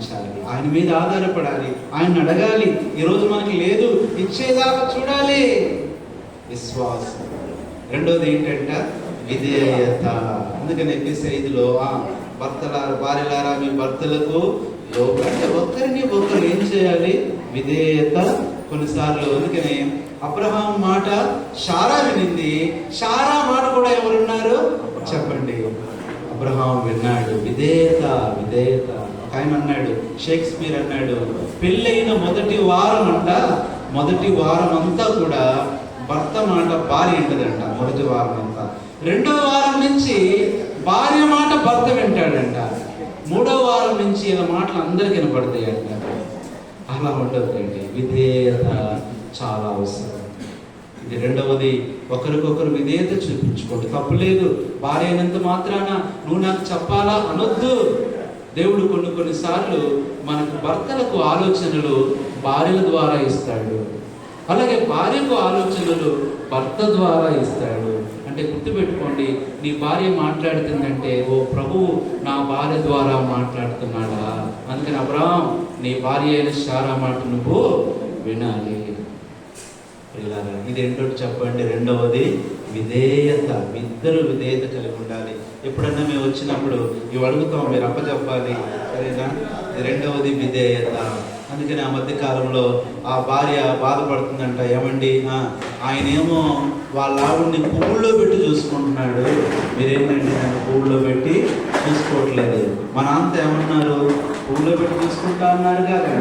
ఉంచాలి, ఆయన మీద ఆధారపడాలి, ఆయన అడగాలి. ఈరోజు మనకి లేదు, ఇచ్చేదాకా చూడాలి. విశ్వాసం. రెండోది ఏంటంటే విధేయత. అందుకని ఎఫెసీ 5లో భార్యలారా మీ భర్తలకు అంటే ఒకరిని ఒకరు ఏం చేయాలి? విధేయత. కొన్నిసార్లు అందుకనే అబ్రహాం మాట శారా వినింది, శారా మాట కూడా ఎవరున్నారు చెప్పండి? అబ్రహాం విన్నాడు. విధేయత. విధేయత. ఆయన అన్నాడు, షేక్స్పియర్ అన్నాడు, పెళ్ళైన మొదటి వారం అంతా కూడా భర్త మాట భార్య వింటదంట. మొదటి వారం అంతా. రెండో వారం నుంచి భార్య మాట భర్త వింటాడంట. మూడో వారం నుంచి ఇలా మాటలు అందరికి వినపడతాయంట. అలా ఉండదండి. విధేయత చాలా అవసరం. ఇది రెండవది. ఒకరికొకరు విధేయత చూపించుకోండి, తప్పులేదు. భార్య అయినంత మాత్రాన నువ్వు నాకు చెప్పాలా అనొద్దు. దేవుడు కొన్నిసార్లు మనకు భర్తలకు ఆలోచనలు భార్యల ద్వారా ఇస్తాడు, అలాగే భార్యకు ఆలోచనలు భర్త ద్వారా ఇస్తాడు. అంటే గుర్తుపెట్టుకోండి, నీ భార్య మాట్లాడుతుందంటే ఓ ప్రభువు నా భార్య ద్వారా మాట్లాడుతున్నాడా? అందుకని అబ్రహాం నీ భార్య అయిన శారా మాట నువ్వు వినాలి. ఇది ఏంటో చెప్పండి. రెండవది విధేయత. ఇద్దరు విధేయత కలిగి ఉండాలి. ఎప్పుడన్నా మేము వచ్చినప్పుడు ఇవి అడుగుతాం, మీరు అప్పచెప్పాలి, సరేనా? రెండవది విధేయత. అందుకని ఆ మధ్య కాలంలో ఆ భార్య బాధపడుతుందంట. ఏమండి, ఆయనేమో వాళ్ళ ఆవిడ్ని పువ్వుల్లో పెట్టి చూసుకుంటున్నాడు, మీరేంటండి నన్ను పువ్వుల్లో పెట్టి చూసుకోవట్లేదు. మా నాన్నతో ఏమన్నారు? పువ్వులో పెట్టి చూసుకుంటా అన్నారు కదా.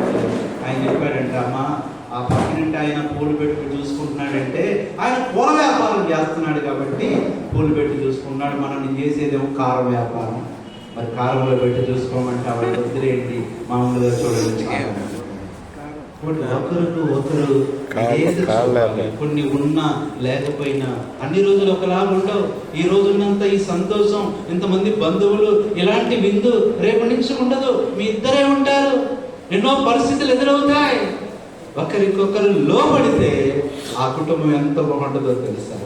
ఆయన చెప్పాడంట, అమ్మా ఆ పక్కనంటే ఆయన పూలు పెట్టి చూసుకుంటున్నాడంటే ఆయన పూల వ్యాపారం చేస్తున్నాడు కాబట్టి పూలు పెట్టి చూసుకుంటున్నాడు. మనం చేసేదేమో కారం వ్యాపారం. మరి కారంలో పెట్టి చూసుకోమంటే వాడి వద్దులేంటి, మామూలుగా చూడండి. ఒకరు కొన్ని ఉన్నా లేకపోయినా అన్ని రోజులు ఒకలాగా ఉండవు. ఈ రోజు ఉన్నంత ఈ సంతోషం, ఇంతమంది బంధువులు, ఇలాంటి విందు రేపటి నుంచి ఉండదు. మీ ఇద్దరే ఉంటారు. ఎన్నో పరిస్థితులు ఎదురవుతాయి. ఒకరికొకరు లోబడితే ఆ కుటుంబం ఎంత బాగుంటుందో తెలుసా?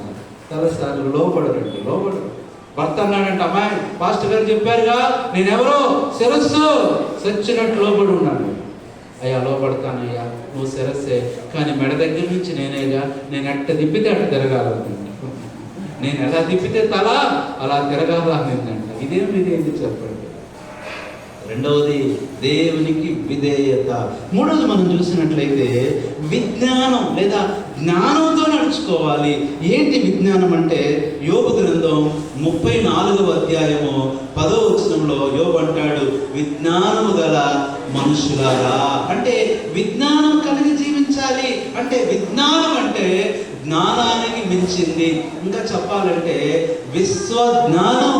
చాలాసార్లు లోబడరు. భర్త అన్నాడంట, అమ్మాయి పాస్టర్ గారు చెప్పారుగా, నేనెవరో శిరస్సు సచ్చినట్టు లోబడి ఉన్నాను. అయ్యా లోబడతానయ్యా, నువ్వు శిరస్సే, కానీ మెడ దగ్గర నుంచి నేనేగా, నేను ఎట్ట తిప్పితే అట్ట తిరగాలనుకుంటా, నేను ఎలా తిప్పితే తల అలా తిరగాలనిందంట. ఇదేంటి చెప్పండి. రెండవది దేవునికి విధేయత. మూడవది మనం చూసినట్లయితే విజ్ఞానం లేదా జ్ఞానంతో నడుచుకోవాలి. ఏంటి విజ్ఞానం అంటే? యోబు గ్రంథం 34వ అధ్యాయము 10వ వచనంలో యోబు అంటాడు, విజ్ఞానము గల మనుషులారా. అంటే విజ్ఞానం కలిగి జీవించాలి. అంటే విజ్ఞానం అంటే జ్ఞానానికి మించింది. ఇంకా చెప్పాలంటే విశ్వజ్ఞానం.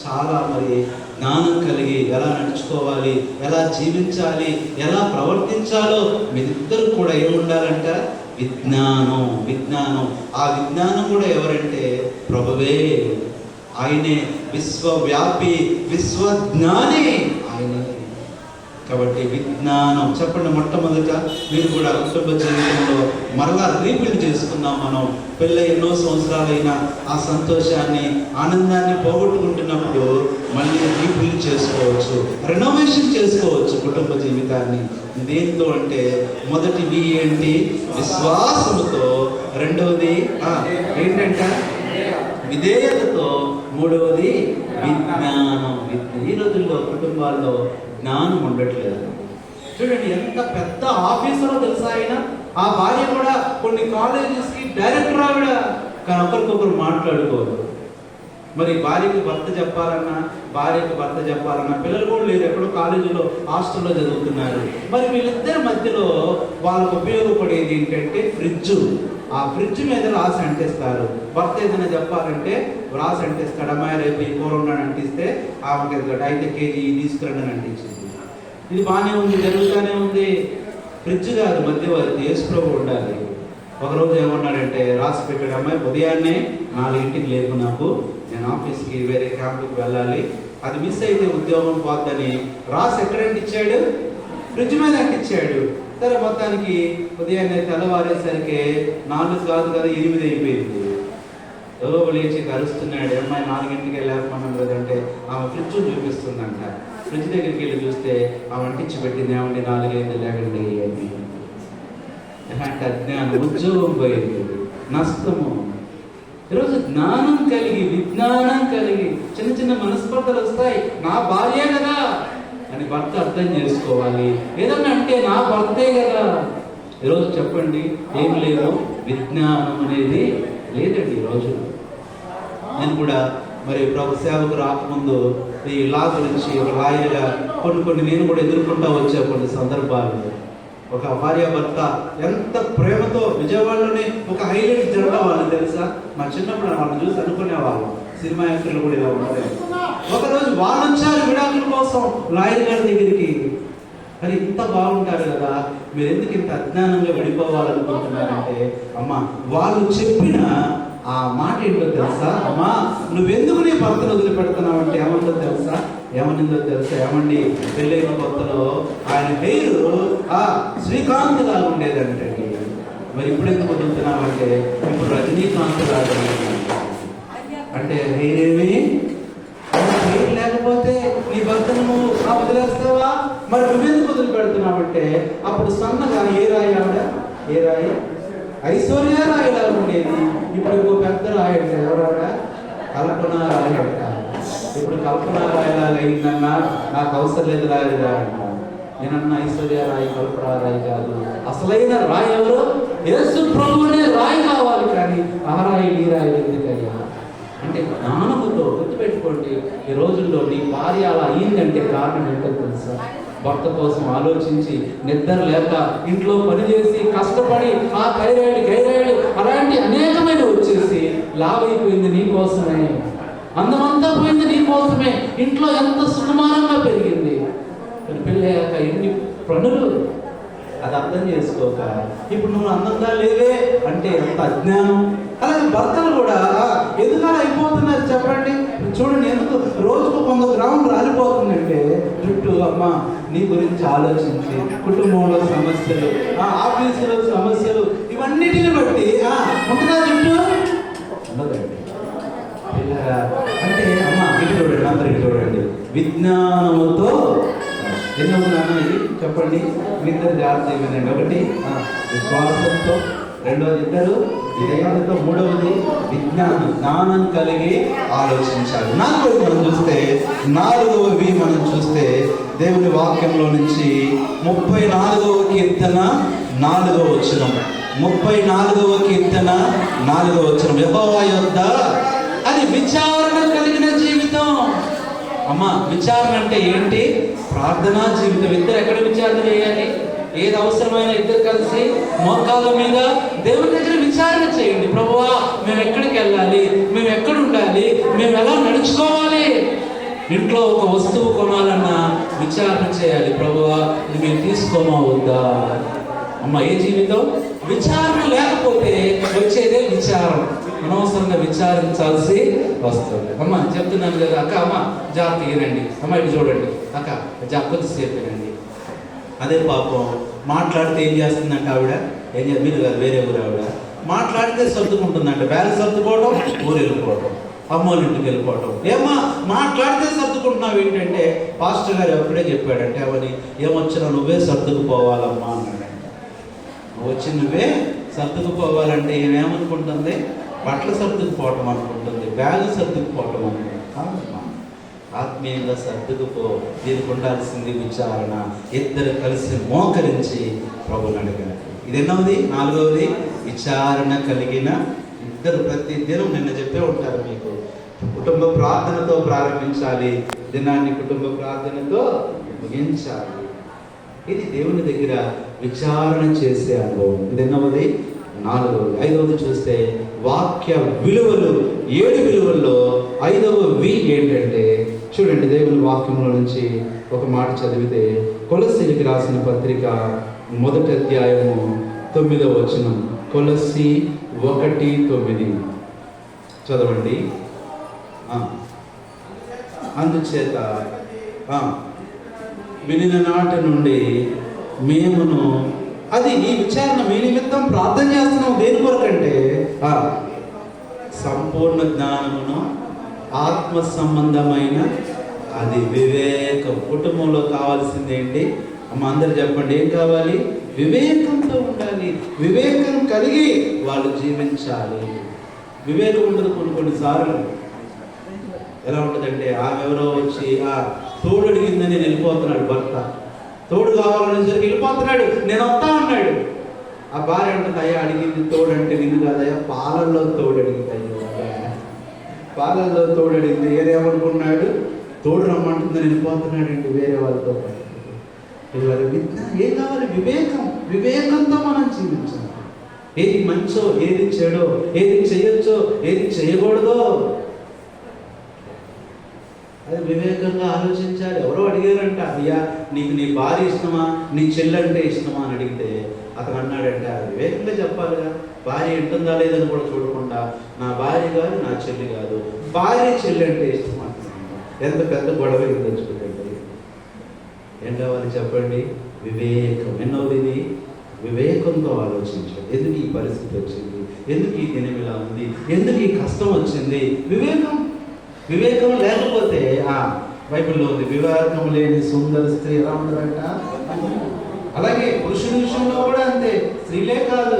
చాలా మరి జ్ఞానం కలిగి ఎలా నడుచుకోవాలి, ఎలా జీవించాలి, ఎలా ప్రవర్తించాలో మీరిద్దరు కూడా ఏముండాలంట? విజ్ఞానం. ఆ విజ్ఞానం కూడా ఎవరంటే ప్రభువే. ఆయనే విశ్వవ్యాపి, విశ్వజ్ఞాని ఆయనే. కాబట్టి విజ్ఞానం. చెప్పండి, మొట్టమొదట మీరు కూడా కుటుంబ జీవితంలో మరలా రీబిల్డ్ చేసుకుందాం. మనం పెళ్ళై ఎన్నో సంవత్సరాలైనా ఆ సంతోషాన్ని, ఆనందాన్ని పోగొట్టుకుంటున్నప్పుడు మళ్ళీ రీబిల్డ్ చేసుకోవచ్చు, రెనోవేషన్ చేసుకోవచ్చు కుటుంబ జీవితాన్ని. దేంతో అంటే మొదటిది ఏంటి? విశ్వాసముతో. రెండవది ఏంటంటే విధేయతతో. మూడవది విజ్ఞానం. ఈ రోజుల్లో కుటుంబాల్లో జ్ఞానం ఉండట్లేదు. చూడండి ఎంత పెద్ద ఆఫీసరో తెలుసా ఆయన. ఆ భార్య కూడా కొన్ని కాలేజెస్కి డైరెక్టర్ ఆవిడ, కానీ ఒకరికొకరు మాట్లాడుకోరు. మరి భార్యకి భర్త చెప్పాలన్నా పిల్లలు కూడా లేరు, ఎక్కడో కాలేజీలో హాస్టల్లో చదువుతున్నారు. మరి వీళ్ళిద్దరి మధ్యలో వాళ్ళకు ఉపయోగపడేది ఏంటంటే ఫ్రిడ్జ్. ఆ ఫ్రిడ్జ్ మీద రాసి అంటిస్తారు. భర్త ఏదైనా చెప్పాలంటే రాసి అంటిస్తాడు. అమ్మాయి రేపు ఈ కూర ఉన్నాడు అంటిస్తే ఆమెకి అయితే కేజీ తీసుకురండి అని అంటించింది. ఇది బాగానే ఉంది, జరుగుతూనే ఉంది. ఫ్రిడ్జ్ కాదు మధ్యవర్తి, యేసు ప్రభువు ఉండాలి. ఒకరోజు ఏమన్నాడంటే రాసి పెట్టాడు, అమ్మాయి ఉదయాన్నే 4ంటికి లేపు, నాకు నేను ఆఫీస్కి వేరే క్యాంపుకి వెళ్ళాలి, అది మిస్ అయితే ఉద్యోగం పోద్దని రాసి ఎక్కడ అంటించాడు? ఫ్రిడ్జ్ మీద అంటించాడు. సరే మొత్తానికి ఉదయాన్నే తెల్లవారేసరికి 4 కాదు కదా 8 అయిపోయింది. ఎవరో లేచి కరుస్తున్నాడు, అమ్మాయి 4ంటికి వెళ్ళామన్నాం కదంటే ఆమె ఫ్రిడ్జ్ చూపిస్తుందంట. ఫ్రిడ్జ్ దగ్గరికి వెళ్ళి చూస్తే ఆ వంటించి పెట్టింది ఏమండి 4-5 లేకండి అని. ఇలాంటి అజ్ఞానం, ఉద్యోగం పోయింది, నష్టము. ఈరోజు జ్ఞానం కలిగి, విజ్ఞానం కలిగి చిన్న చిన్న మనస్పర్ధలు వస్తాయి. నా భార్యే కదా అని భర్త అర్థం చేసుకోవాలి. ఏదన్నా అంటే నా భర్తే కదా. ఈరోజు చెప్పండి, ఏం లేదు, విజ్ఞానం అనేది లేదండి ఈరోజు. నేను కూడా మరి ప్రభు సేవకు రాకముందు ఈ లా గురించి ఒక లాయర్గా కొన్ని నేను కూడా ఎదుర్కొంటా వచ్చా కొన్ని సందర్భాలు. ఒక భార్యాభర్త ఎంత ప్రేమతో విజయవాడలోనే ఒక హైలైట్ జరగడం వాళ్ళు తెలుసా. మా చిన్నప్పుడు వాళ్ళని చూసి అనుకునేవాళ్ళు సినిమా యాక్టర్లు కూడా ఇలా ఉంటాయి. ఒకరోజు వాళ్ళు వచ్చారు విడాకుల కోసం లాయర్ గారి దగ్గరికి. మరి ఇంత బాగుంటారు కదా, మీరు ఎందుకు ఇంత అజ్ఞానంగా విడిపోవాలనుకుంటున్నారంటే, అమ్మ వాళ్ళు చెప్పిన ఆ మాట ఏంటో తెలుసా, అమ్మా నువ్వెందుకు నీ భర్తను వదిలిపెడుతున్నావు అంటే ఏమంటో తెలుసా, ఏమనిందో తెలుసా, ఏమండి పెళ్ళైన కొత్తలో ఆయన పేరు శ్రీకాంత్ లాగా ఉండేదంటే, మరి ఇప్పుడు ఎందుకు వదులుతున్నామంటే ఇప్పుడు రజనీకాంత్ లాగా అంటే ఏమి పేరు లేకపోతే నీ భర్తను నువ్వు వదిలేస్తావా, మరి నువ్వెందుకు వదిలిపెడుతున్నావంటే అప్పుడు సన్నగా ఏ రాయి ఆవిడ, ఏ రాయి, ఐశ్వర్య రాయిలా ఉండేది. ఇప్పుడు ఇంకో పెద్ద రాయి అంటే ఎవరాడ, కల్పన రాయి అంట. ఇప్పుడు కల్పన రాయిలా అయిందన్నా నాకు అవసరం లేదు రాయి అంట. నేనన్నా ఐశ్వర్య రాయి కల్పన రాయి కాదు, అసలైన రాయి ఎవరు, యేసు ప్రభువునే రాయి కావాలి. కానీ ఆ రాయి ఈ రాయి ఎందుకయ్యా అంటే జ్ఞానముతో గుర్తుపెట్టుకోండి. ఈ రోజుల్లో నీ భార్య అలా అయ్యిందంటే కారణం ఏంటో తెలుసా, భర్త కోసం ఆలోచించి నిద్ర లేక ఇంట్లో పని చేసి కష్టపడి ఆ థైరాయిడ్ అలాంటి అనేకమైన వచ్చేసి లావైపోయింది నీ కోసమే, అందమంతా పోయింది నీ కోసమే. ఇంట్లో ఎంత సుకుమారంగా పెరిగింది, పెళ్ళయ్యాక ఎన్ని పనులు, అది అర్థం చేసుకోక ఇప్పుడు నువ్వు అందంగా లేవే అంటే ఎంత అజ్ఞానం. అలాగే భర్తలు కూడా ఎందుకు అలా అయిపోతున్నారు చెప్పండి. చూడండి, ఎందుకు రోజుకు 100 గ్రాములు రాలిపోతుందంటే జుట్టు. అమ్మ నీ గురించి ఆలోచించి కుటుంబంలో సమస్యలు, ఆఫీసులో సమస్యలు, ఇవన్నిటిని బట్టి ఉంటుందా జుట్టు, ఉండదండి. అంటే అమ్మ ఇటు చూడండి, అందరూ ఇటు చూడండి, విజ్ఞానముతో ఎన్నోన్నాను ఇది చెప్పండి. ఇద్దరు జాగ్రత్త ఏమైందండి. ఒకటి విశ్వాసంతో, రెండవది ఇద్దరు విధేయతతో, మూడవది జ్ఞానం కలిగి ఆలోచించాలి. మనం చూస్తే 4వవి మనం చూస్తే దేవుని వాక్యంలో నుంచి 34వ కీర్తన 4వ వచనం, 34వ కీర్తన 4వ వచనం, యెహోవా యొద్ద అది విచారణ కలిగిన జీవితం. అమ్మ విచారణ అంటే ఏంటి, ప్రార్థనా జీవితం. ఇద్దరు ఎక్కడ విచారణ చేయాలి, ఏది అవసరమైన ఇద్దరు కలిసి మోకాళ్ళ మీద దేవుని దగ్గర విచారణ చేయండి. ప్రభువా మేము ఎక్కడికి వెళ్ళాలి, మేము ఎక్కడ ఉండాలి, మేము ఎలా నడుచుకోవాలి. ఇంట్లో ఒక వస్తువు కొనాలన్నా విచారణ చేయాలి. ప్రభువా ఇది మేము తీసుకోమా వద్దా. అమ్మ ఏ జీవితం, విచారణ లేకపోతే వచ్చేదే విచారం. అనవసరంగా విచారించాల్సి వస్తుంది. అమ్మ చెప్తున్నాను కదా అక్క, అమ్మ జాగ్రత్త వినండి, అమ్మ ఇటు చూడండి అక్క, కొద్దిసేపు వినండి. అదే పాపం మాట్లాడితే ఏం చేస్తుందంటే ఆవిడ, ఏం చేయాలి మీరు కాదు వేరే ఊరు ఆవిడ, మాట్లాడితే సర్దుకుంటుందంట. బ్యాగ్ సర్దుకోవడం, ఊరు వెళ్ళిపోవడం, అమ్మోళ్ళ ఇంటికి వెళ్ళిపోవడం. ఏమ్మా మాట్లాడితే సర్దుకుంటున్నావు ఏంటంటే, పాస్టర్ గారు ఎప్పుడే చెప్పాడంటే అవని ఏమొచ్చినా నువ్వే సర్దుకుపోవాలమ్మా అన్నాడంటే. వచ్చి నువ్వే సర్దుకుపోవాలంటే ఏమేమనుకుంటుంది, బట్టలు సర్దుకుపోవటం అనుకుంటుంది, బ్యాగు సర్దుకుపోవటం అనుకుంటుంది. ఆత్మీయంగా సర్దుకుపో. దీనికి ఉండాల్సింది విచారణ. ఇద్దరు కలిసి మోకరించి ప్రభువుని అడగాలి. ఇది ఎన్నవది, 4వది విచారణ కలిగిన ఇద్దరు. ప్రతి దినం నిన్న చెప్పే ఉంటారు మీకు, కుటుంబ ప్రార్థనతో ప్రారంభించాలి, దినాన్ని కుటుంబ ప్రార్థనతో ముగించాలి. ఇది దేవుని దగ్గర విచారణ చేసే అనుభవం. ఇది ఎన్నవది, 4వది. 5వది చూస్తే వాక్య విలువలు. 7 విలువల్లో 5వ వి ఏంటంటే చూడండి, దేవుని వాక్యంలో నుంచి ఒక మాట చదివితే, కొలస్సీలకు రాసిన పత్రిక 1వ అధ్యాయము 9వ వచనం, కొలస్సీ 1:9 చదవండి. అందుచేత వినిన నాటి నుండి మేమును, అది ఈ విచారణ మీ నిమిత్తం ప్రార్థన చేస్తున్నాం. దేని కొరకంటే సంపూర్ణ జ్ఞానమును ఆత్మ సంబంధమైన అది వివేకం. కుటుంబంలో కావాల్సింది ఏంటి అమ్మ? అందరు చెప్పండి, ఏం కావాలి? వివేకంతో ఉండాలి. వివేకం కలిగి వాళ్ళు జీవించాలి. వివేకం ఉండదు కొన్నిసార్లు. ఎలా ఉంటుందంటే, ఆమె ఎవరో వచ్చి తోడు అడిగిందని వెళ్ళిపోతున్నాడు భర్త. తోడు కావాలనేసరికి వెళ్ళిపోతున్నాడు, నేను వస్తా అన్నాడు. ఆ భార్య ఉంటుంది, అయ్యా అడిగింది తోడు అంటే నిన్ను కాదయ్యా, పాలల్లో తోడు అడిగింది. అయ్యో పాలల్లో తోడు అడిగింది. ఏదేమనుకున్నాడు? తోడు రమ్మంటుందని వెళ్ళిపోతున్నాడండి వేరే వాళ్ళతో. ఏం కావాలి? వివేకం. వివేకంతో మనం జీవించాలి. ఏది మంచో, ఏది చెడో, ఏది చేయొచ్చో, ఏది చేయకూడదో అది వివేకంగా ఆలోచించాలి. ఎవరో అడిగారంట, అయ్యా నీకు నీ భార్య ఇష్టమా, నీ చెల్లంటే ఇష్టమా అని అడిగితే అతను అన్నాడంటే, అది వివేకంగా చెప్పాలిగా. భార్య ఉంటుందా లేదని కూడా చూడకుండా, నా భార్య కాదు, నా చెల్లి కాదు, భార్య చెల్లి అంటే ఇష్టం అంటున్నాను. ఎంత పెద్ద గొడవ తెచ్చుకుంటే ఏం కావాలి చెప్పండి? వివేకం. ఎన్నోది? వివేకంతో ఆలోచించాలి. ఎందుకు ఈ పరిస్థితి వచ్చింది, ఎందుకు ఈ దినం ఇలా ఉంది, ఎందుకు ఈ కష్టం వచ్చింది? వివేకం. వివేకం లేకపోతే బైబిల్లో ఉంది, వివేకం లేని సుందర స్త్రీ ఎలా ఉండదంట. అలాగే పురుషుల విషయంలో కూడా అంతే, స్త్రీలే కాదు,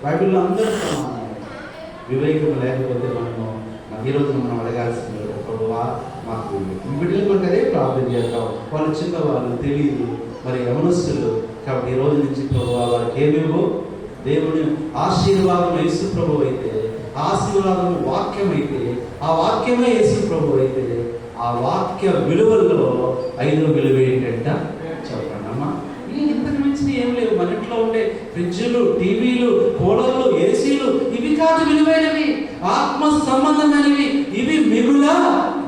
బైబిల్లో అందరూ సమానం. వివేకం లేకపోతే ఈరోజు మనం అడగాల్సింది, ప్రభువా మాకు బిడ్డలు మనకు అదే ప్రార్థన చేద్దాం. వాళ్ళు చిన్న వాళ్ళు తెలియదు, మరి యవనస్తులు కాబట్టి ఈ రోజు నుంచి ప్రభువా వారికి ఏమేమో దేవుని ఆశీర్వాదం యేసు ప్రభు అయితే, ఆశీర్వాదం వాక్యం అయితే, ఆ వాక్యమే యేసు ప్రభు అయితే, ఆ వాక్య విలువల్లో 5వ విలువ ఏంటంట చెప్పండి అమ్మా. ఇంతకు మించి ఏం లేవు. మన ఇంట్లో ఉండే ఫ్రిడ్జ్లు, టీవీలు, కూలర్లు, ఏసీలు ఇవి కాదు విలువైనవి, ఆత్మ సంబంధమైనవి. ఇవి మిగుల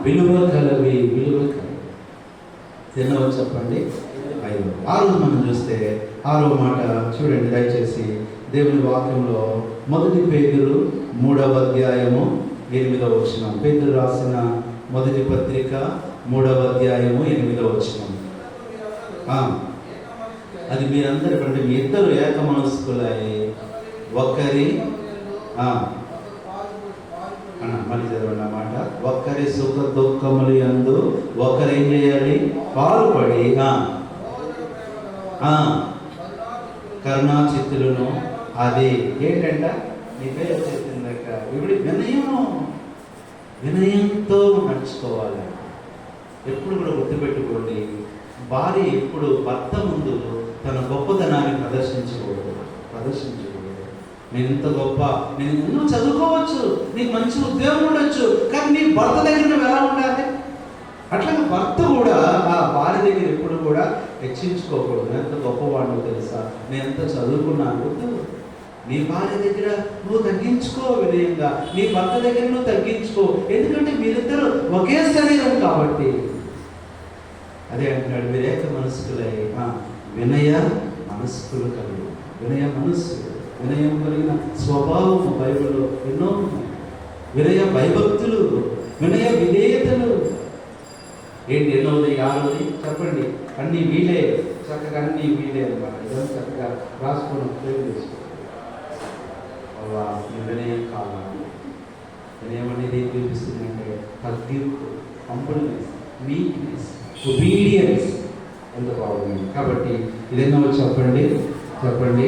విలువ కలవి. విలువ కలవి ఎన్నో చెప్పండి? 5. ఆ రోజు మనం చూస్తే 6వ మాట చూడండి దయచేసి దేవుని వాక్యంలో. 1 పేతురు 3వ అధ్యాయము 8వ వచనం. పేతురు రాసిన మొదటి పత్రిక 3వ అధ్యాయము 8వ వచనం. అది మీరందరూ అంటే మీ ఇద్దరు ఏక మనస్కులై ఒకరి మళ్ళీ చదవండి అన్నమాట. ఒక్కరి సుఖ దుఃఖములు యందు ఒకరేం చేయాలి? పాల్పడి కరుణా చిత్తులను. అది ఏంటంట? నీ పేరు చెప్పిందక్క ఇప్పుడు వినయంతో నడుచుకోవాలి. ఎప్పుడు కూడా గుర్తుపెట్టుకోండి, భార్య ఎప్పుడు భర్త ముందు తన గొప్పతనాన్ని ప్రదర్శించకూడదు. నేను ఇంత గొప్ప, నువ్వు చదువుకోవచ్చు, నీకు మంచి ఉద్యోగం ఉండొచ్చు, కానీ నీ భర్త దగ్గర నువ్వు ఎలా ఉండాలి? అట్లాగే భర్త కూడా ఆ భార్య దగ్గర ఎప్పుడు కూడా హెచ్చించుకోకూడదు. నేను ఎంత గొప్పవాడు తెలుసా, నేను ఎంత చదువుకున్నాను. నీ భార్య దగ్గర నువ్వు తగ్గించుకో వినయంగా, నీ భర్త దగ్గర నువ్వు తగ్గించుకో. ఎందుకంటే మీరిద్దరు ఒకే శరీరం కాబట్టి. అదే అంటున్నాడు, వివేక మనస్కులై వినయ మనస్కులు కలిగి. వినయ మనస్సు, వినయం కలిగిన స్వభావము బైబిల్లో ఎన్నో ఉన్నాయి. వినయ భయభక్తులు, వినయ విధేయతలు ఏంటి? ఎన్నోది? 6వది చెప్పండి. అన్నీ వీలే, చక్కగా అన్నీ వీలే అన్నమాట. ఇదంతా చక్కగా రాసుకొని ఉపయోగం చేసుకో. వినయం కావాలి. వినయం అనేది ఏం చూపిస్తుందంటే తగ్గింపు, హంబుల్నెస్, మీక్నెస్, ఒబీడియన్స్. ఎంత బాగుంది. కాబట్టి ఇదేమో చెప్పండి ఎంత బాగుంది.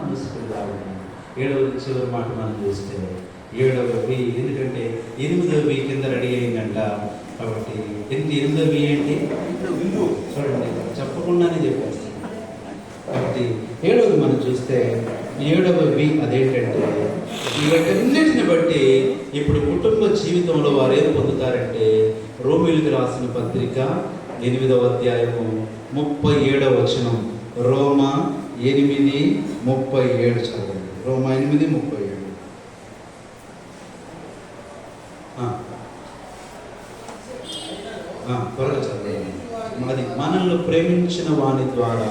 మనసుకు కావాలి. 7వ చివరి మాట మనం చూస్తే 7వ ఎందుకంటే 8వ కింద రెడీ అయిందంట. కాబట్టి 8వ ఏంటి చూడండి, చెప్పకుండానే చెప్పేస్తాను. కాబట్టి 7వది మనం చూస్తే 7వ అదేంటంటే వీటన్నిటిని బట్టి ఇప్పుడు కుటుంబ జీవితంలో వారు ఏం పొందుతారంటే, రోమీయులకు రాసిన పత్రిక 8వ అధ్యాయము 37వ వచనం. రోమా 8:37 చదవండి. రోమా 8:37. త్వరగా చదవండి. అది మనల్ని ప్రేమించిన వాని ద్వారా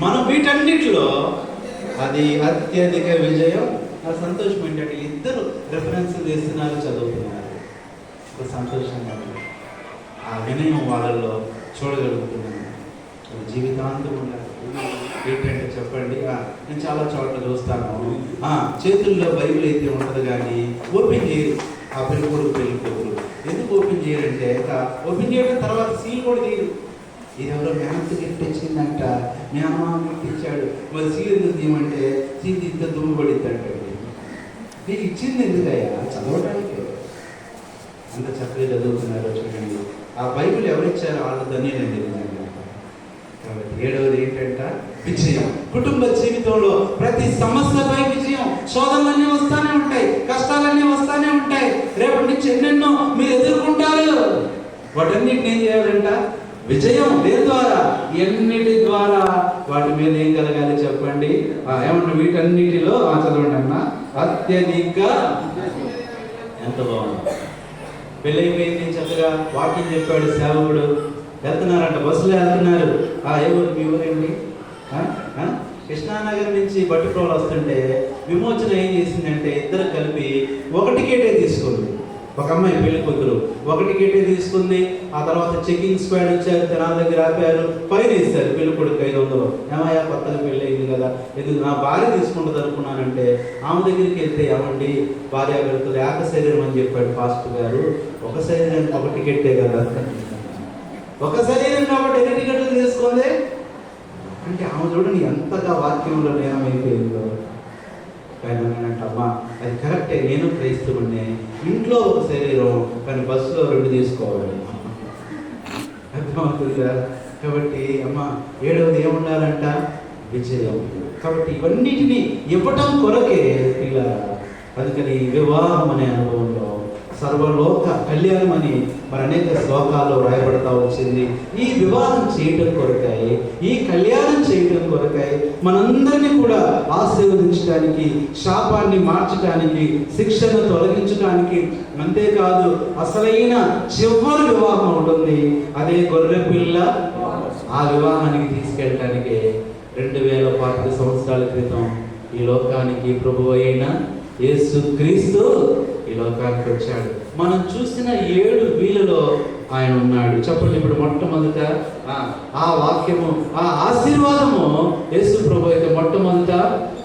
మనం వీటన్నిటిలో అది అత్యధిక విజయం. ఆ సంతోషం ఏంటంటే ఇద్దరు రెఫరెన్స్ చేస్తున్నారు, చదువుతున్నారు. సంతోషంగా ఆ వినయం వాళ్ళల్లో చూడగలుగుతున్నాను. జీవితాంతం ఉండాలి. ఏంటంటే చెప్పండి, నేను చాలా చోట్ల చూస్తాను, చేతుల్లో బైబిల్ అయితే ఉండదు కానీ ఓపెన్ చేయరు. ఆ పెళ్ళికొడుకు ఎందుకు ఓపెన్ చేయరంటే ఓపెన్ చేయడం తర్వాత సీల్ కూడా తీయరు. ఇది ఎవరో మ్యాథ్స్ గిఫ్ట్ ఇచ్చిందంట, మీ అమ్మ గిఫ్ట్ ఇచ్చాడు, మరి సీల్ ఎందుకు తీయమంటే సీల్ తీస్తే దుమ్ము పడిద్దంటే నీకు ఇచ్చింది ఎందుకయ్యా? చదవడానికి. అంత చక్కగా చదువుతున్నారో చూడండి. ఆ బైబిల్ ఎవరిచ్చారో వాళ్ళు ధన్యులండి నిజంగా. కాబట్టి 7వది ఏంటంట? విజయం. కుటుంబ జీవితంలో ప్రతి సమస్యపై విజయం. శోధనలన్నీ వస్తానే ఉంటాయి, కష్టాలన్నీ వస్తానే ఉంటాయి. రేపటి నుంచి ఎన్నెన్నో మీరు ఎదుర్కొంటారు. వాటన్నిటిని ఏం చేయాలంట? విజయం. దేని ద్వారా? ఎన్నిటి ద్వారా? వాటి మీద ఏం కలగాలి చెప్పండి? ఏమన్నా వీటన్నిటిలో చదవండి అన్న. అత్యధిక. ఎంత బాగుంది. పెళ్ళైపోయింది, చక్కగా వాకింగ్ చెప్పాడు సేవకుడు. వెళ్తున్నారంట, బస్సులో వెళ్తున్నారు. ఎవరు మీ ఊరేంటి? కృష్ణానగర్ నుంచి బట్టిప్రోలు వస్తుంటే విమోచన ఏం చేసిందంటే ఇద్దరు కలిపి ఒక టికెటే తీసుకుంది. ఒక అమ్మాయి పెళ్లి కూతురు ఒక టికెటే తీసుకుంది. ఆ తర్వాత చెకింగ్ స్క్వాడ్ వచ్చారు, జనాల దగ్గర ఆపారు, ఫైన్ వేస్తారు. పెళ్లి కొడుకు 500. ఏమయ్యా కొత్తగా పెళ్ళి అయింది కదా, ఎందుకు నా భార్య తీసుకుంటుంది అనుకున్నానంటే ఆమె దగ్గరికి వెళ్తే ఏమండి భార్య వెళ్తుంది ఏక శరీరం అని చెప్పాడు పాస్టర్ గారు. ఒక శరీరానికి ఒక టికెట్టే కదా, ఒక శరీరం కాబట్టి ఎన్ని టికెట్లు తీసుకుంది అంటే ఆమె చూడండి ఎంతగా వాక్యంలో లీనమైపోయిందో. కానీ నేనంట అమ్మా అది కరెక్టే, నేను క్రైస్తవుడినే, ఇంట్లో ఒక శరీరం కానీ బస్సులో 2 తీసుకోవాలి. అర్థమవుతుందా? కాబట్టి అమ్మ 7వది ఏముండాలంట? విజయం. కాబట్టి ఇవన్నిటినీ ఇవ్వటం కొరకే ఇలా. అందుకని వివాహం అనే అనుభవంలో సర్వలోక కళ్యాణం అని మరి అనేక శ్లోకాల్లో రాయబడతా వచ్చింది. ఈ వివాహం చేయటం కొరకై, ఈ కళ్యాణం చేయటం కొరకై మనందరినీ కూడా ఆశీర్వదించడానికి, శాపాన్ని మార్చడానికి, శిక్షను తొలగించడానికి, అంతేకాదు అసలైన చివరి వివాహం ఉంటుంది, అదే గొర్రె పిల్ల. ఆ వివాహానికి తీసుకెళ్ళటానికి 2040 సంవత్సరాల క్రితం ఈ లోకానికి ప్రభువు అయిన యేసు క్రీస్తు ఈ లోకానికి వచ్చాడు. మనం చూసిన 7 వీళ్ళలో ఆయన ఉన్నాడు. చెప్పండి. ఇప్పుడు మొట్టమొదట ఆ వాక్యము, ఆ ఆశీర్వాదము యేసు ప్రభు అయితే మొట్టమొదట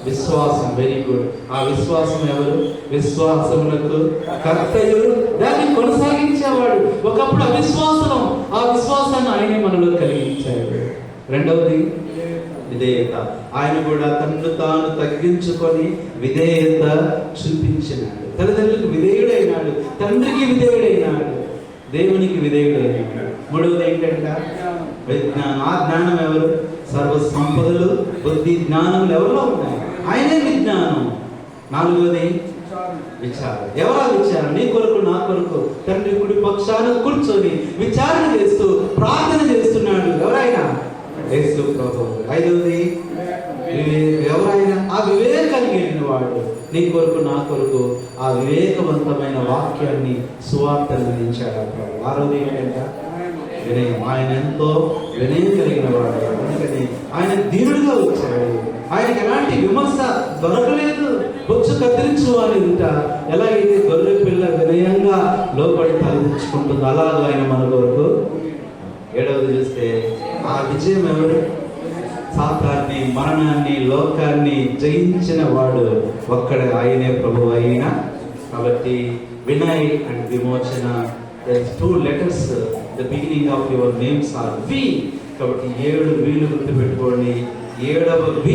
విశ్వాసం. Very good. ఆ విశ్వాసం ఎవరు? విశ్వాసములకు కర్తయు దాన్ని కొనసాగించేవాడు. ఒకప్పుడు అవిశ్వాసం, ఆ విశ్వాసాన్ని ఆయనే మనలో కలిగించాడు. 2వది విధేయత. ఆయన కూడా తనను తాను తగ్గించుకొని విధేయత చూపించినాడు. తల్లిదండ్రులకు విధేయుడైనాడు, తండ్రికి విధేయుడైనాడు, దేవునికి విధేయుడైనాడు. 3వది ఏంటంటే విజ్ఞానం. ఆ జ్ఞానం ఎవరు? సర్వ సంపదలు, బుద్ధి, జ్ఞానములు ఎవరిలో ఉన్నాయి? ఆయనే విజ్ఞానం. 4వది విచారం. ఎవరా విచారం? నీ కొరకు నా కొరకు తండ్రి కుడి పక్షాన కూర్చొని విచారణ చేస్తూ ప్రార్థన చేస్తున్నాడు. ఎవరైనా? యేసు ప్రభువు. 5వది ఎవరైనా? ఆ వివేకం కలిగిన వాడు నీ కొరకు నా కొరకు ఆ వివేకవంతమైన వాక్యాన్ని సువార్తను అందించాడు. 6వది ఏంటంటే వినయం. ఆయన ఎంతో వినయం కలిగిన వాడు. అందుకని ఆయన దీనుడిగా వచ్చాడు. ఆయనకి ఎలాంటి విమర్శ దొరకలేదు. బొచ్చు కత్తిరించు అని ఎలాగైతే గొర్రె పిల్ల వినయంగా లోపడి తలదించుకుంటుందో అలాగ ఆయన మన కొరకు. 7వది చూస్తే ఆ విజయం ఎవరు? సాతాన్ని, మరణాన్ని, లోకాన్ని జయించిన వాడు ఒక్కడే, ఆయనే ప్రభువు అయిన. కాబట్టి వినయ్ అండ్ విమోచన, 2 letters, the beginning of your names are V. కాబట్టి 7 వీలు గుర్తుపెట్టుకోండి. 7వ V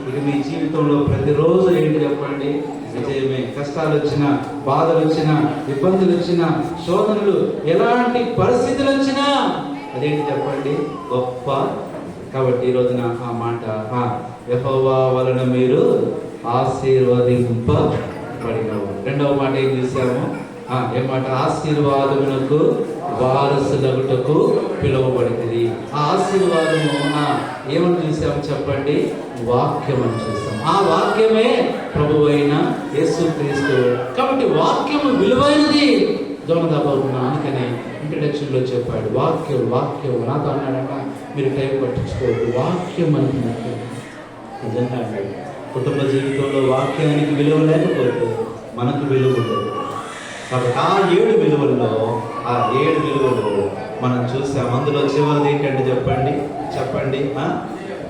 ఇక మీ జీవితంలో ప్రతిరోజు ఏంటి చెప్పండి? విజయమే. కష్టాలు వచ్చినా, బాధలు వచ్చినా, ఇబ్బందులు వచ్చినా, శోధనలు, ఎలాంటి పరిస్థితులు వచ్చినా అదేంటి చెప్పండి? గొప్ప. కాబట్టి ఈరోజున ఆ మాట, యెహోవా వలన మీరు ఆశీర్వదింపబడినవారు. 2వ మాట ఏం చూసాము? ఏ మాట? ఆశీర్వాదమునకు వారసులగుటకు పిలువబడింది. ఆ ఆశీర్వాదము ఏమని చూసాము చెప్పండి? వాక్యం అని చూసాం. ఆ వాక్యమే ప్రభువు అయిన యేసు క్రీస్తు. కాబట్టి వాక్యము విలువైనది. దొంగదబోతున్నా అందుకని ఇంట్రడక్షన్లో చెప్పాడు. వాక్యం వాక్యం నాతో అన్నాడట, మీరు టైం పట్టించుకోవద్దు, వాక్యం అంటున్నట్టు. నిజంగా కుటుంబ జీవితంలో వాక్యానికి విలువ లేకపోతే మనకు విలువ ఉండదు. కాబట్టి ఆ 7 విలువల్లో, ఆ 7 విలువలు మనం చూసాం. అందులో చివరిది ఏంటంటే చెప్పండి?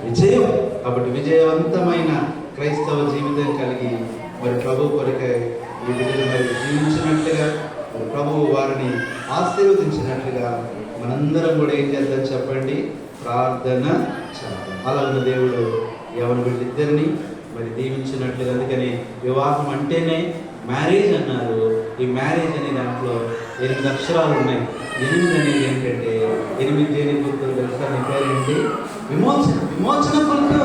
విజయం. కాబట్టి విజయవంతమైన క్రైస్తవ జీవితం కలిగి మరి ప్రభు కొరకై ఈ విధంగా మరి జీవించినట్లుగా ప్రభువు వారిని ఆశీర్వదించినట్లుగా మనందరం కూడా ఏం చేద్దాం చెప్పండి, ప్రార్థన చేద్దాం. అలాగే దేవుడు ఎవరు వీళ్ళిద్దరిని మరి దీవించినట్లుగా. అందుకని వివాహం అంటేనే మ్యారేజ్ అన్నారు. ఈ మ్యారేజ్ అనే దాంట్లో 8 అక్షరాలు ఉన్నాయి. 8 అనేది ఏంటంటే 8 దేని గుర్తులు తెలుసా? నీ పేరేంటి? విమోచన. విమోచన గుర్తు.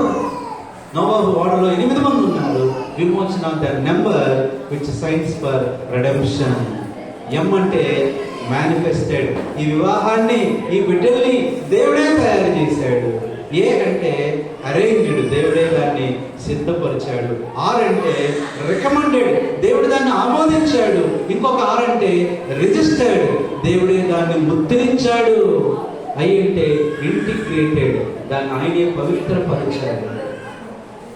నోవాహు ఓడలో 8 మంది ఉన్నారు. విమోచన the number which signs for redemption. M అంటే మేనిఫెస్టెడ్. ఈ వివాహాన్ని, ఈ బిడ్డల్ని దేవుడే తయారు చేశాడు. ఏ అంటే అరేంజ్డ్, దేవుడే దాన్ని సిద్ధపరిచాడు. ఆర్ అంటే రికమెండెడ్, దేవుడు దాన్ని ఆమోదించాడు. ఇంకొక ఆర్ అంటే రిజిస్టర్డ్, దేవుడే దాన్ని ముద్రించాడు. ఐ అంటే ఇంటిగ్రేటెడ్, దాన్ని ఆయనే పవిత్రపరిచాడు.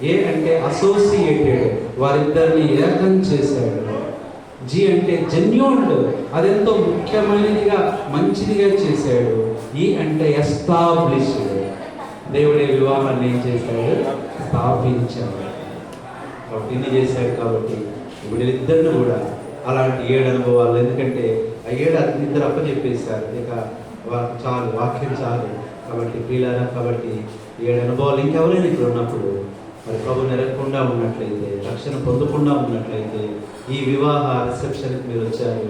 ఏ అంటే అసోసియేటెడ్, వారిద్దరిని ఏకం చేశాడు. జి అంటే జెన్యూన్డ్, అదెంతో ముఖ్యమైనదిగా మంచిదిగా చేశాడు. ఈ అంటే ఎస్టాబ్లిష్డ్, దేవుడే వివాహాన్ని ఏం చేశాడు? స్థాపించాడు. కాబట్టి ఇన్ని చేశాడు. కాబట్టి వీళ్ళిద్దరిని కూడా అలాంటి 7 అనుభవాలు. ఎందుకంటే ఆ 7 ఇద్దరు అప్పచెప్పేశారు. ఇక చాలు, వాక్యం చాలు. కాబట్టి ప్రియులారా, కాబట్టి 7 అనుభవాలు ఇంకెవరైనా ఇక్కడ ఉన్నప్పుడు మరి ప్రభు నెరగకుండా ఉన్నట్లయితే, రక్షణ పొందకుండా ఉన్నట్లయితే, ఈ వివాహ రిసెప్షన్కి మీరు వచ్చారు.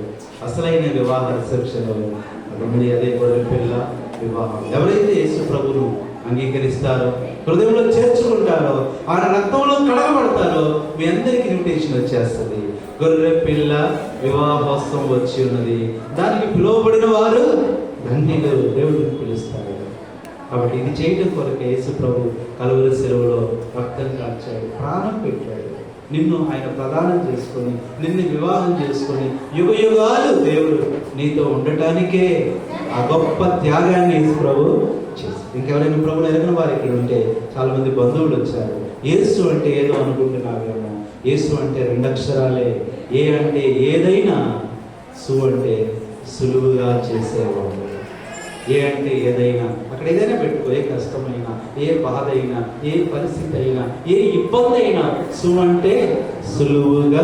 అసలైన వివాహ రిసెప్షన్ అదే గొర్రె పిల్ల వివాహం. ఎవరైతే యేసు ప్రభును అంగీకరిస్తారో, హృదయంలో చేర్చుకుంటారో, ఆయన రక్తంలో కడగబడతారో, మీ అందరికీ ఇన్విటేషన్ వచ్చేస్తుంది. గొర్రె పిల్ల వివాహోత్సవం వచ్చి ఉన్నది, దానికి పిలువబడిన వారు ధన్యులు, దేవుడిని పిలుస్తారు. కాబట్టి ఇది చేయడం కొరకు యేసు ప్రభు కలువరి శిలువలో రక్తం కార్చాడు, ప్రాణం పెట్టాడు. నిన్ను ఆయన ప్రదానం చేసుకొని, నిన్ను వివాహం చేసుకొని యుగ యుగాలు దేవుడు నీతో ఉండటానికే ఆ గొప్ప త్యాగాన్ని యేసు ప్రభు చేశాడు. ఇంకెవరైనా ప్రభుని ఎరగిన వారు ఇక్కడ ఉంటే, చాలా మంది బంధువులు వచ్చారు. యేసు అంటే ఏదో అనుకుంటున్నావేమో. యేసు అంటే 2 అక్షరాలే. ఏ అంటే ఏదైనా, సు అంటే సులువుగా చేసేవాడు. ఏ అంటే ఏదైనా, అక్కడ ఏదైనా పెట్టుకో. ఏ కష్టమైనా, ఏ బాధ అయినా, ఏ పరిస్థితి అయినా, ఏ ఇబ్బంది అయినా, సు అంటే సులువుగా.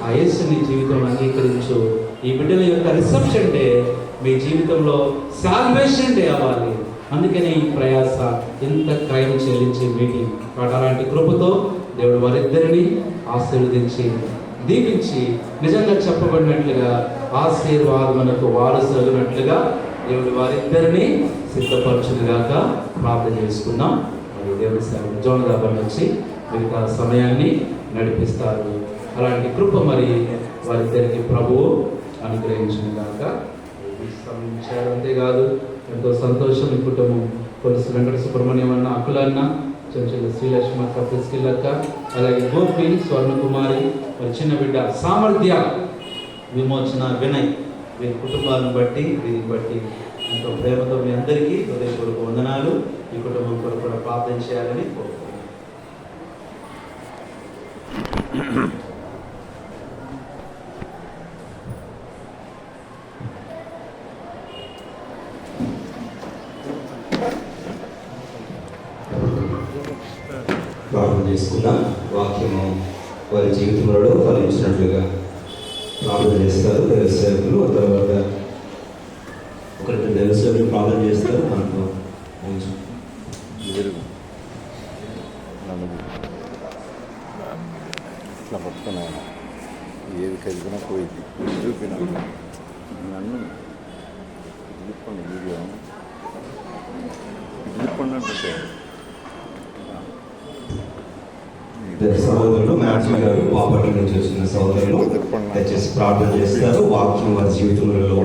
ఆ యేసుని జీవితం అంగీకరించు. ఈ బిడ్డల యొక్క రిసెప్షన్ డే మీ జీవితంలో సాల్వేషన్ డే అవ్వాలి. అందుకనే ఈ ప్రయాస, ఎంత క్రయం చెల్లించే మీటింగ్. అలాంటి కృపతో దేవుడు వారిద్దరిని ఆశీర్వదించి దీవించి, నిజంగా చెప్పబడినట్లుగా ఆశీర్వాదమునకు వారసులగినట్లుగా దేవుడు వారిద్దరిని సిద్ధపరచుగాక ప్రార్థన చేసుకున్నాం. మరి దేవుడి సేవ జోన్ గారు వచ్చి మిగతా సమయాన్ని నడిపిస్తారు. అలాంటి కృప మరి వారిద్దరికి ప్రభువు అనుగ్రహించుగాక. ఇచ్చారు. అంతేకాదు ఎంతో సంతోషం. ఈ కుటుంబం కొలుసు వెంకట సుబ్రహ్మణ్యం అన్న, అక్కులన్న, చెంచుల శ్రీలక్ష్మి అక్క, ప్రిస్కిల్లక్క, అలాగే గోపి, స్వర్ణకుమారి, మరి చిన్న బిడ్డ సామర్థ్య, విమోచన, వినయ్, వీరి కుటుంబాలను బట్టి, వీరిని బట్టి ఎంతో ప్రేమతో మీ అందరికీ హృదయపూర్వక వందనాలు. ఈ కుటుంబం కొరకు కూడా ప్రార్థన చేయాలని కోరుకుంటున్నాను. ప్రార్థన చేసుకుందాం. వాక్యము వారి జీవితంలో ఫలించినట్లుగా ప్రార్థన చేస్తారు దేవసేవకులు. ఆ తర్వాత ఒకరిద్దరు దేవసేవకులు ప్రార్థన చేస్తారు. మనకు ఇట్లా పట్టుకున్నాను, ఏది కలిగినా పోయింది. చూపిన నన్ను ఇదిప్పండి, వీడియో ఇదిప్పండి అంటే సహోదరులు మ్యాథ్యూ గారు బాపట్ల నుంచి వచ్చిన సహోదరులు దయచేసి ప్రార్థన చేస్తారు. వాక్యం వారి జీవితంలో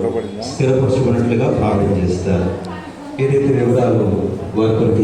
స్థిరపరచుకున్నట్లుగా ప్రార్థన చేస్తారు. ఏదైతే వివరాలు వారి కొరకు